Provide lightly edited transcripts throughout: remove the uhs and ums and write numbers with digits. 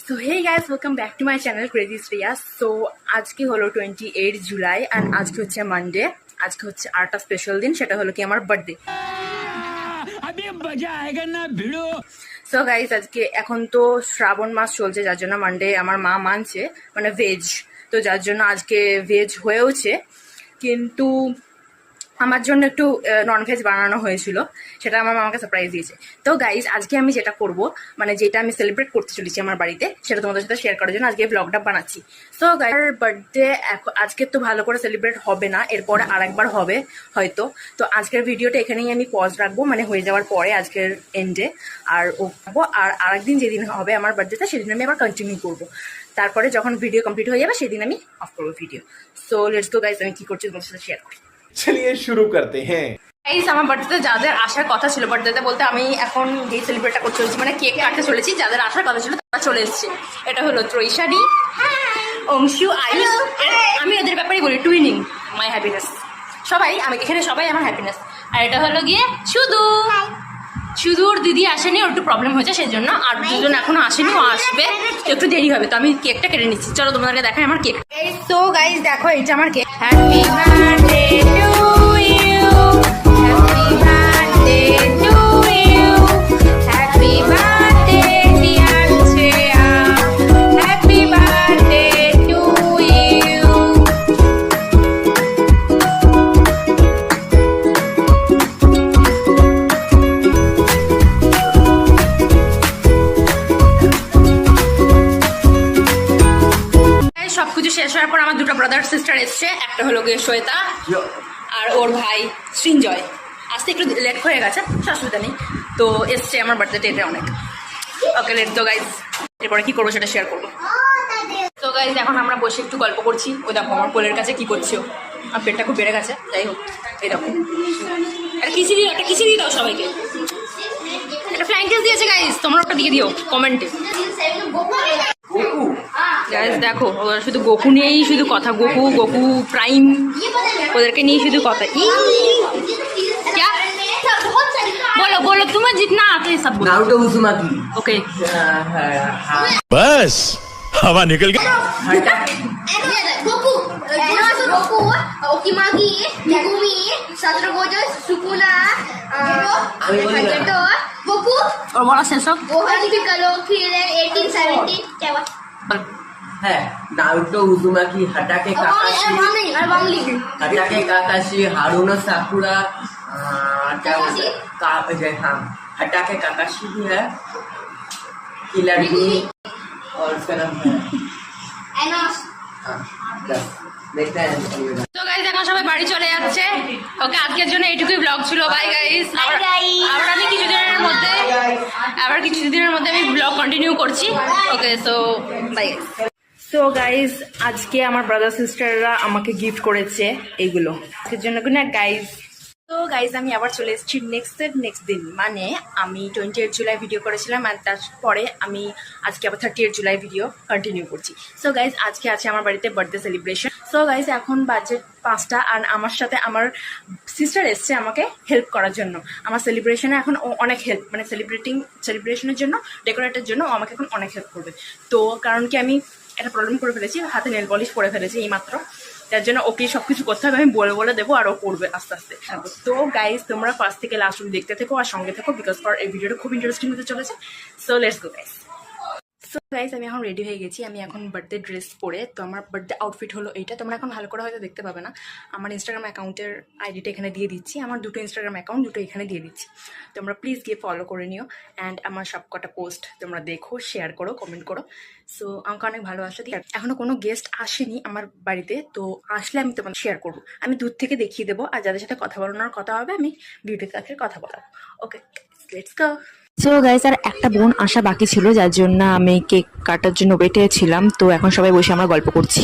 So hey guys, welcome back to my channel Crazy Shreya. So আজকে হলো 28 July and আজকে হচ্ছে মানডে। আজকে হচ্ছে আরেকটা স্পেশাল দিন, সেটা হলো কি আমার বার্থডে। अभी मजा आएगा ना भिड़ो। সো গাইস, আজকে এখন তো শ্রাবণ মাস চলছে, যার জন্য মানডে আমার মা মানছে, মানে ভেজ, তো যার জন্য আজকে ভেজ হয়েওছে। কিন্তু আমার জন্য একটু ননভেজ বানানো হয়েছিল, সেটা আমার মামাকে সারপ্রাইজ দিয়েছে। তো গাইজ, আজকে আমি যেটা করব, মানে যেটা আমি সেলিব্রেট করতে চলেছি আমার বাড়িতে, সেটা তোমাদের সাথে শেয়ার করার জন্য আজকে ব্লগটা বানাচ্ছি। সো গাইজ, বার্থডে আজকে তো ভালো করে সেলিব্রেট হবে না, এরপরে আরেকবার হবে হয়তো। তো আজকের ভিডিওটা এখানেই আমি পজ রাখবো, মানে হয়ে যাওয়ার পরে আজকের এন্ডে আর আরেকদিন যেদিন হবে আমার বার্থডেটা, সেদিন আমি আবার কন্টিনিউ করবো। তারপরে যখন ভিডিও কমপ্লিট হয়ে যাবে সেদিন আমি অফ করবো video. So let's go guys, আমি কি করছি তোমাদের সাথে শেয়ার করি। चलिए शुरू करते हैं। গাইস, আমার বার্থডেতে যাদের আসার কথা ছিল, বার্থডেতে বলতে আমি এখন যে সেলিব্রেটটা করতে চলেছি, মানে কেক কাটতে চলেছি, যাদের আসার কথা ছিল তারা চলে এসেছে। এটা হলো ত্রৈশানী, অংশু, আয়ুষ। আমি এদের ব্যাপারে বলি টুইনিং, মাই হ্যাপিনেস। আমি এখানে সবাই আমার হ্যাপিনেস। আর এটা হলো গিয়ে শুধুর দিদি আসেনি, ওর একটু প্রবলেম হয়েছে সেই জন্য। আর দুজন এখনো আসেনি, ও আসবে, একটু দেরি হবে। তো আমি কেকটা কেটে নিচ্ছি, চলো তোমাদেরকে দেখাই আমার কেক। তো গাইস দেখো, এটা আমার cake. Happy birthday to you, happy birthday to you, happy birthday dear Shreya, happy birthday to you. সবকিছু শেষ হওয়ার পর আমার দুটো ব্রাদার সিস্টার এসছে। একটা হলো গিয়ে শ্বেতা আর ওর ভাই সৃঞ্জয়। আসতে একটু লেট হয়ে গেছে, অসুবিধা নেই। তো এসছে আমার বার্থডে এটা অনেক। Okay let. তো গাইজ, এরপরে কি করবো সেটা শেয়ার করবো। তো গাইজ, এখন আমরা বসে একটু গল্প করছি। ওই দেখো আমার কোলের কাছে কি করছো, আমার পেটটা খুব বেড়ে গেছে। যাই হোক, এই দেখো একটা কিসি দিয়ে দাও সবাইকে। একটা ফ্ল্যাং কিস দিয়েছে গাইজ, তোমরা একটা দিয়ে দিও কমেন্টে। গাইজ দেখো, ওরা শুধু গোকু নিয়েই শুধু কথা, গোকু প্রাইম, ওদেরকে নিয়ে শুধু কথা। क्या बोलो बोलो, तुम्हें जितना आते है सब बोलो। Naruto Uzumaki. ओके, बस हवा निकल गई। Goku, Goku, Okimagi, Megumi, Satoru Gojo, Sukuna, Hayato, Goku, और बड़ा सेंसर Gohan Piccolo, Krillin, 1817, क्या हुआ? है नारुतो उज़ुमाकी, हटाके काकाशी, हटाके काकाशी, हारुनो साकुरा, क्या बोलते हैं, हाँ हटाके काकाशी भी है, किलर भी, और उसका नाम है Enos. हाँ बस देखते हैं। তো গাইস, এখন সবাই বাড়ি চলে যাচ্ছে। ওকে, আজকের জন্য এইটুকুই ব্লগ ছিল। Bye guys. আবার আমি কিছুদিনের মধ্যে আমি ব্লগ কন্টিনিউ করছি। Okay, so bye guys. So guys, আজকে আমার ব্রাদার সিস্টাররা আমাকে গিফট করেছে এইগুলো, এর জন্য গুড নাইট গাইস। তো গাইজ, আমি আবার চলে এসেছি নেক্সট দিন, মানে আমি 28 জুলাই ভিডিও করেছিলাম, আর তারপরে আমি আজকে আবার 30 জুলাই ভিডিও কন্টিনিউ করছি। সো গাইজ, আজকে আছে আমার বাড়িতে বার্থডে সেলিব্রেশন। সো গাইজ, এখন বাজে 5টা, আর আমার সাথে আমার সিস্টার এসছে আমাকে হেল্প করার জন্য। আমার সেলিব্রেশনে এখন অনেক হেল্প, মানে সেলিব্রেশনের জন্য, ডেকোরেটের জন্য ও আমাকে এখন অনেক হেল্প করবে। তো কারণ কি, আমি একটা প্রবলেম করে ফেলেছি, হাতে নেল পলিশ করে ফেলেছি এইমাত্র, তার জন্য ওকে সব কিছু করতে হবে, আমি বলে দেবো, আর ও করবে আস্তে আস্তে। তো গাইজ, তোমরা ফার্স্ট থেকে লাস্ট অবধি দেখতে থেকো আর সঙ্গে থেকো, বিকজ ফর এই ভিডিওটা খুব ইন্টারেস্টিং হতে চলেছে। So let's go guys. So guys, আমি এখন রেডি হয়ে গেছি। আমি এখন বার্থডে ড্রেস পরে, তো আমার বার্থডে আউটফিট হলো এইটা। তোমরা এখন ভালো করে হয়তো দেখতে পাবে না, আমার ইনস্টাগ্রাম অ্যাকাউন্টের আইডিটা এখানে দিয়ে দিচ্ছি, আমার দুটো ইনস্টাগ্রাম অ্যাকাউন্ট দুটো এখানে দিয়ে দিচ্ছি। তোমরা প্লিজ গিয়ে ফলো করে নিও, অ্যান্ড আমার সব কটা পোস্ট তোমরা দেখো, শেয়ার করো, কমেন্ট করো। সো আমাকে অনেক ভালোবাসা দিই। এখনও কোনো গেস্ট আসেনি আমার বাড়িতে, তো আসলে আমি তোমাদের শেয়ার করবো, আমি দূর থেকে দেখিয়ে দেবো, আর যাদের সাথে কথা বলানোর কথা হবে আমি ভিডিও তাদের কথা বলাবো। ওকে, লেটস গো। সো গাইস, আর একটা বোন আসা বাকি ছিল, যার জন্য আমি কেক কাটার জন্য ওয়েটে ছিলাম। তো এখন সবাই বসে আমরা গল্প করছি,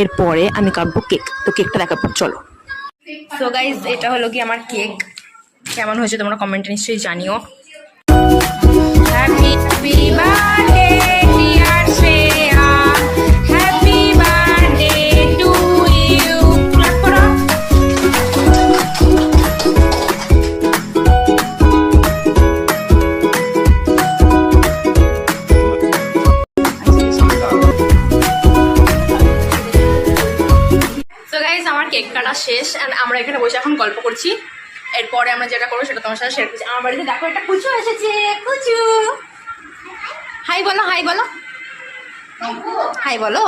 এরপরে আমি কাটবো কেক। তো কেকটা দেখাবো, চলো। সো গাইজ, এটা হলো কি আমার কেক। কেমন হয়েছে তোমরা কমেন্টে নিশ্চয়ই জানিও। Happy birthday dear Shreya, happy birthday to you. Clap করো। ক্লাস শেষ and আমরা এখানে বসে এখন গল্প করছি। এরপরে আমরা যেটা করবো সেটা তোমার সাথে শেয়ার করছি। আমার বাড়িতে দেখো একটা কুচু এসেছে, কুচু হাই বলো, হাই বলো, হাই বলো।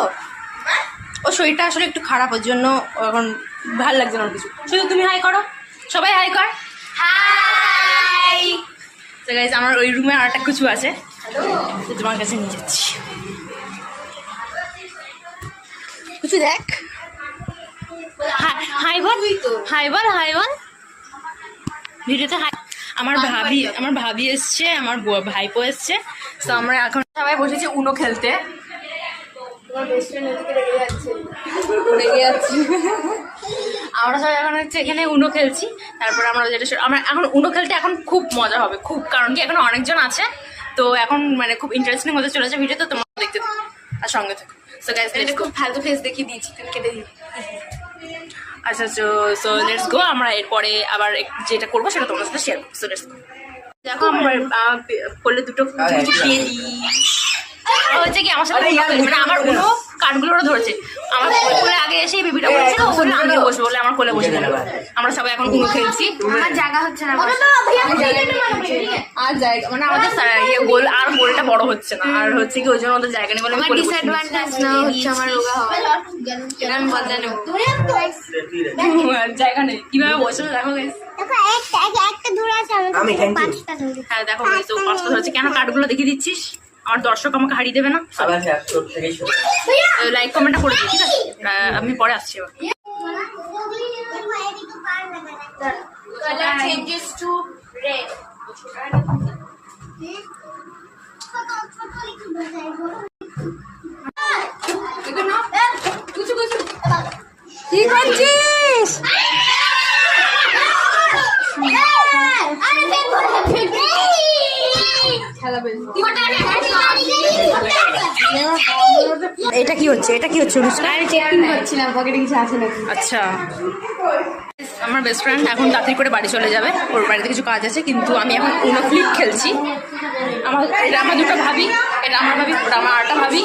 ও শরীরটা আসলে একটু খারাপ, ওর জন্য এখন ভালো লাগছে না ওর কিছু। শুধু তুমি হাই করো, সবাই হাই কর, হাই। তো গাইস আমার ওই রুমে আর একটা কুচু আছে, তো তোমার কাছে নিয়ে যাচ্ছি। কুচু দেখ, হাই বল, হাই বল, হাই বল ভিডিওতে হাই। আমার ভাবি এসছে, আমার ভাইপো এসছে। তো আমরা এখন সবাই বসেছি উনো খেলতে। রেগে যাচ্ছে। আমরা সবাই এখন হচ্ছে এখানে উনো খেলছি। তারপর আমরা আমরা এখন উনো খেলতে এখন খুব মজা হবে, খুব, কারণ কি এখন অনেকজন আছে, তো এখন মানে খুব ইন্টারেস্টিং হতে চলেছে ভিডিও, তো তোমরা দেখতে থাকো আর সঙ্গে থাকো। সো গাইস এটা খুব ফালতু ফেস দেখিয়ে দিয়েছি, কেটে দিই। আচ্ছা সো লেটস গো। আমরা এরপরে আবার যেটা করবো সেটা তোমার সাথে শেয়ার করবো। So let's go. দেখো আমরা করলে দুটো খেয়ে দিই। হচ্ছে কি আমার সাথে মানে আমার উনো কাঠগুলো ওরা ধরেছে, আমার কোলে আগে এসে বেবিটা বলছিল ও বললো আমিও বসবো, বলে আমার কোলে বসে গেল। আমরা সবাই এখন উনো খেলছি। আমার জায়গা হচ্ছে না, আর জায়গা মানে আমাদের ইয়ে গোল আর গোলটা বড় হচ্ছে না, আর হচ্ছে কি ওই জন্য ওদের জায়গা নেই বলে আমি ডিসঅ্যাডভান্টেজ না হচ্ছে আমার রোগা হওয়া, এটা আমি বদলে নেবো। জায়গা নেই, কিভাবে বসে দেখো গাইস। হ্যাঁ দেখো গাইস, ও পাঁচটা ধরেছে। কেন কাঠগুলো দেখিয়ে দিচ্ছিস? আমার দর্শক আমাকে হারিয়ে দেবে না। লাইক কমেন্টটা করে দিই, ঠিক আছে? আমি পরে আসছি এবার। কি করছিস? এটা কি হচ্ছে? এটা কি হচ্ছে? আচ্ছা, আমার বেস্ট ফ্রেন্ড এখন তাড়াতাড়ি করে বাড়ি চলে যাবে, ওর বাড়িতে কিছু কাজ আছে, কিন্তু আমি এখন উনো ফ্লিপ খেলছি। এটা আমার দুটো ভাবি, এটা আমার ভাবি, ওটা আমার আরেকটা ভাবি।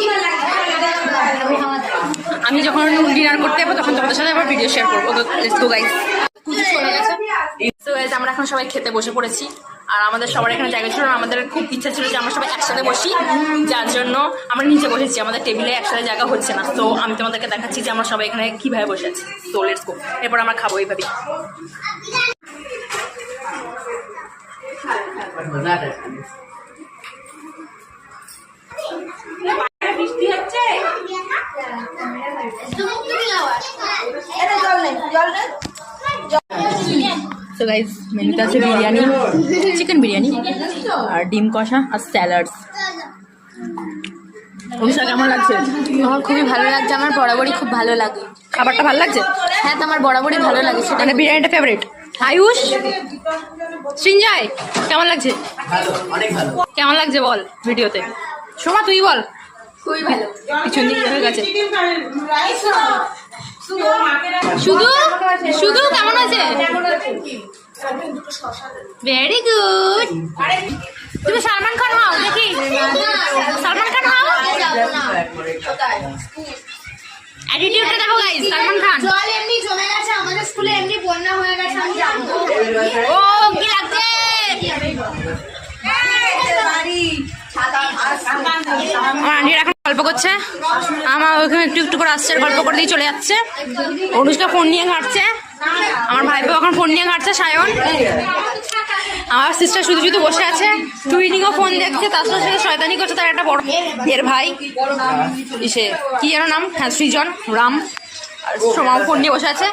আমি যখন ডিনার করতে যাবো তখন তোমাদের সাথে আবার ভিডিও শেয়ার করবো। Let's go guys. কুচু চলে গেছে। তো গাইস আমরা এখন সবাই খেতে বসে পড়েছি, আর আমাদের সবার এখানে জায়গা ছিল না। আমাদের খুব ইচ্ছা ছিল যে আমরা সবাই একসাথে বসি, যার জন্য আমরা নিচে বসেছি। আমাদের টেবিলে একসাথে জায়গা হচ্ছে না, তো আমি তোমাদেরকে দেখাচ্ছি যে আমরা সবাই এখানে কিভাবে বসে আছি। তো লেটস গো। এরপর আমরা খাবো এইভাবে। বৃষ্টি হচ্ছে। তো গাইস মেনুতে আছে বিরিয়ানি, চিকেন বিরিয়ানি আর ডিম কষা আর স্যালাডস। অনুষা কেমন লাগছে? আমার খুবই ভালো লাগছে, আমার বরাবরই খুব ভালো লাগে। খাবারটা ভালো লাগছে? হ্যাঁ, তো আমার বরাবরই ভালো লাগে, সেটা মানে বিরিয়ানিটা ফেভারিট। আয়ুষ, সৃঞ্জয় কেমন লাগছে? অনেক ভালো। কেমন লাগছে বল ভিডিওতে? সোমা তুই বল। খুবই ভালো। পিছন দিকে হয়ে গেছে। শুধু শুধু কেমন আছে? Very good. তুমি সালমান খান হও দেখি, সালমান খান হও। অ্যাটিটিউডটা দেখো গাইস, সালমান খান। জল এমনি জমে গেছে আমাদের স্কুলে, এমনি বন্যা হয়ে গেছে, আমি জানবো। ও কি লাগছে? আমার আন্টির এখন গল্প করছে, আমার ওইখানে একটু একটু করে আসছে, গল্প করে দিয়ে চলে যাচ্ছে। অনুষ্কা ফোন নিয়ে ঘাঁটছে, আমার ভাইপো এখন ফোন নিয়ে ঘাঁটছে, সায়ন। আমার সিস্টার শুধু শুধু বসে আছে, টুইনিংও ফোন দেখছে, তার সাথে শয়তানি করছে তার একটা বড় এর ভাই, ইসে কি যেন নাম, হ্যাঁ সৃজন, রাম। আর সোমাও ফোন নিয়ে বসে আছে।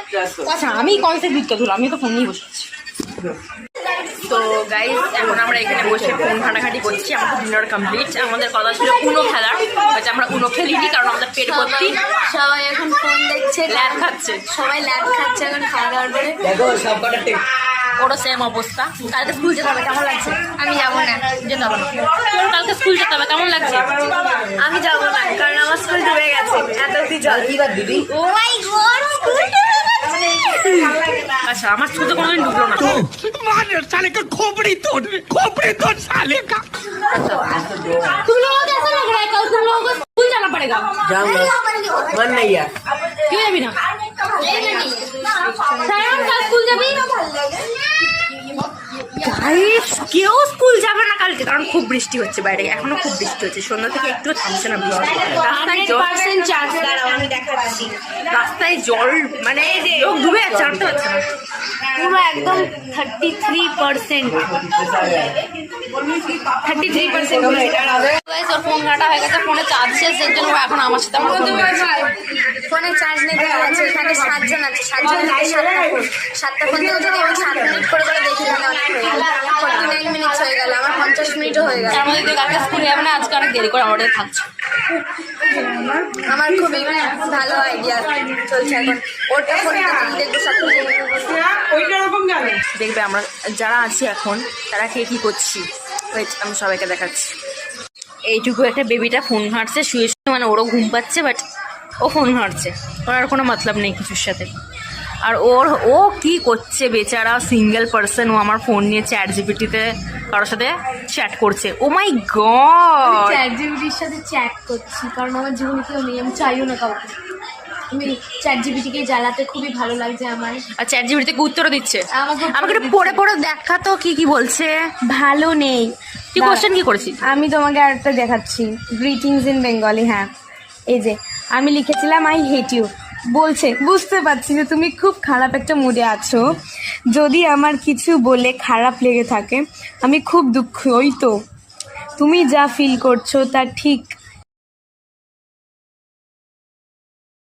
আচ্ছা আমি কনসেপ্ট দিতে ধরো, আমি তো ফোন নিয়ে বসে আছি। তো গাইস এখন আমরা এখানে বসে ফোন ঘাটাঘাটি করছি, আমাদের ডিনার কমপ্লিট। আমাদের কথা ছিল উনো খেলার, হয়তো আমরা উনো খেলিনি কারণ আমাদের পেট ভর্তি। সবাই এখন ফোন দেখছে, ল্যাব খাচ্ছে, সবাই ল্যাব খাচ্ছে এখন খাওয়া দাওয়ার পরে। দেখো সব কটা ঠিক। ওরও সেম অবস্থা। কালকে স্কুল যেতে হবে, কেমন লাগছে? আমি যাবো না, যেতে হবে না। তোর কালকে স্কুল যেতে হবে, কেমন লাগছে? আমি যাবো না, কারণ আমার স্কুল ডুবে গেছে, এত অব্দি জল। দিদি ও মাই গড, স্কুল ডুবে গেছে। আচ্ছা আমার স্কুল তো কোনোদিন ডুবলো না। मार साले का खोपड़ी तोड़ साले का। तुम लोगों को कैसा लग रहा है? कल तुम लोगों को स्कूल जाना पड़ेगा। जाऊंगा, मन नहीं है। क्यों जाबी ना? স্কুল যাবি? গাইস কেউ স্কুল যাবে না কালকে, কারণ খুব বৃষ্টি হচ্ছে বাইরে, এখনো খুব বৃষ্টি হচ্ছে, সন্ধ্যা থেকে একটু থামছে না বৃষ্টি। রাস্তায় জল, চার্জ দাঁড়াও আমি দেখাচ্ছি। রাস্তায় জল মানে লোক ডুবে যাচ্ছে, হাঁটতে পারছে না। পুরো একদম 33%। 33% ওর ফোন ঘাটা হয়ে গেছে, ফোনে চার্জ শেষ, এর জন্য ও এখন আমার সাথে আমার কথা বলছে। ফোনে চার্জ নিতে আছে, এখানে 7 জন আছে, 7 জন থেকে 7টা ফোন থেকে যদি আমি 7 মিনিট করে দেখি তাহলে অনেক হয়ে গেল। 49 মিনিটস হয়ে গেল, আমার 50 মিনিটও হয়ে গেল। তার মধ্যে তুই কালকে স্কুলে যাবে না, আজকে অনেক দেরি করে আমাদের থাকছে। আমার খুবই ভালো আইডিয়া চলছে এখন। ওটা ফোনে দেখবো সব দেখবে আমরা যারা আছি এখন তারা কে কি করছি, ওয়েট আমি সবাইকে দেখাচ্ছি। এইটুকু একটা বেবিটা ফোন ঘাঁটছে শুয়ে শুয়ে, মানে ওরও ঘুম পাচ্ছে, বাট ও ফোন ঘাঁটছে, ওর আর কোনো মতলব নেই কিছুর সাথে। আর ও কি করছে বেচারা, সিঙ্গেল পার্সন, ও আমার ফোন নিয়ে চ্যাট জিপিটিতে কারোর সাথে চ্যাট করছে। ও মাই গড, চ্যাট জিপিটির সাথে চ্যাট করছি, কারণ আমার জীবনে কেউ নেই, আমি চাইও না কাউকে। আমি চ্যাট জিপিটিকে জ্বালাতে খুবই ভালো লাগছে আমার। আর চ্যাট জিপিটি থেকে উত্তরও দিচ্ছে। আমাকে আমাকে একটু পড়ে পড়ে দেখা তো কি কি বলছে। ভালো নেই। তুই কোশ্চেন কি করেছিস? আমি তোমাকে আরেকটা দেখাচ্ছি, গ্রিটিংস ইন বেঙ্গলি। হ্যাঁ, এই যে আমি লিখেছিলাম আই হেট ইউ, বলছে বুঝতে পারছি যে তুমি খুব খারাপ একটা মুডে আছো, যদি আমার কিছু বলে খারাপ লেগে থাকে আমি খুব দুঃখ, ওই তো তুমি যা ফিল করছো তা ঠিক